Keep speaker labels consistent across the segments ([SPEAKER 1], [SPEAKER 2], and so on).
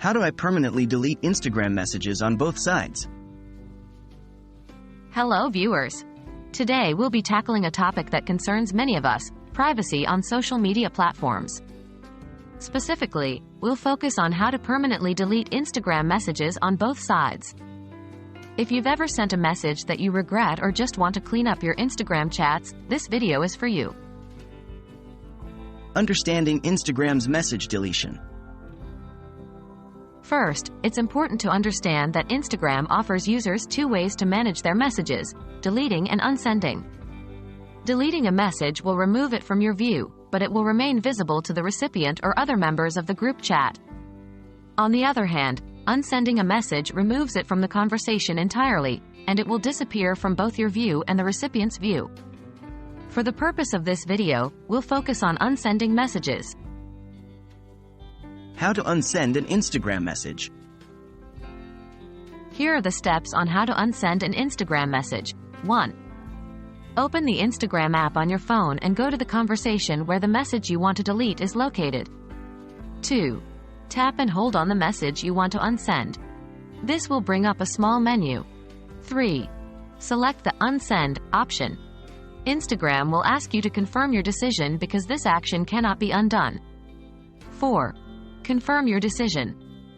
[SPEAKER 1] How do I permanently delete Instagram messages on both sides?
[SPEAKER 2] Hello viewers. Today we'll be tackling a topic that concerns many of us, privacy on social media platforms. Specifically, we'll focus on how to permanently delete Instagram messages on both sides. If you've ever sent a message that you regret or just want to clean up your Instagram chats, this video is for you.
[SPEAKER 1] Understanding Instagram's message deletion.
[SPEAKER 2] First, it's important to understand that Instagram offers users two ways to manage their messages: deleting and unsending. Deleting a message will remove it from your view, but it will remain visible to the recipient or other members of the group chat. On the other hand, unsending a message removes it from the conversation entirely, and it will disappear from both your view and the recipient's view. For the purpose of this video, we'll focus on unsending messages.
[SPEAKER 1] How to unsend an Instagram message.
[SPEAKER 2] Here are the steps on how to unsend an Instagram message. 1. Open the Instagram app on your phone and go to the conversation where the message you want to delete is located. 2. Tap and hold on the message you want to unsend. This will bring up a small menu. 3. Select the Unsend option. Instagram will ask you to confirm your decision because this action cannot be undone. 4. Confirm your decision.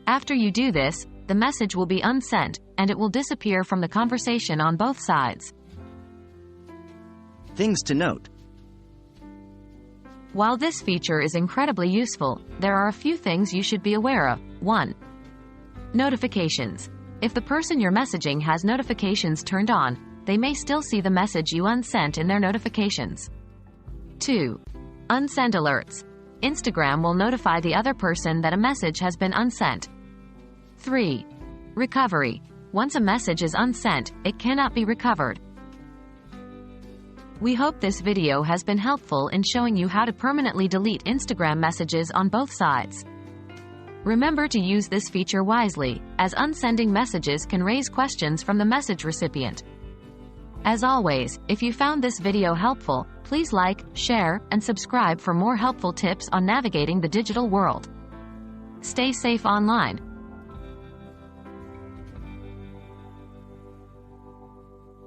[SPEAKER 2] After you do this, the message will be unsent, and it will disappear from the conversation on both sides.
[SPEAKER 1] Things to note.
[SPEAKER 2] While this feature is incredibly useful, there are a few things you should be aware of. 1. Notifications. If the person you're messaging has notifications turned on, they may still see the message you unsent in their notifications. 2. Unsend alerts. Instagram will notify the other person that a message has been unsent. 3. Recovery. Once a message is unsent, it cannot be recovered. We hope this video has been helpful in showing you how to permanently delete Instagram messages on both sides. Remember to use this feature wisely, as unsending messages can raise questions from the message recipient. As always, if you found this video helpful, please like, share, and subscribe for more helpful tips on navigating the digital world. Stay safe online.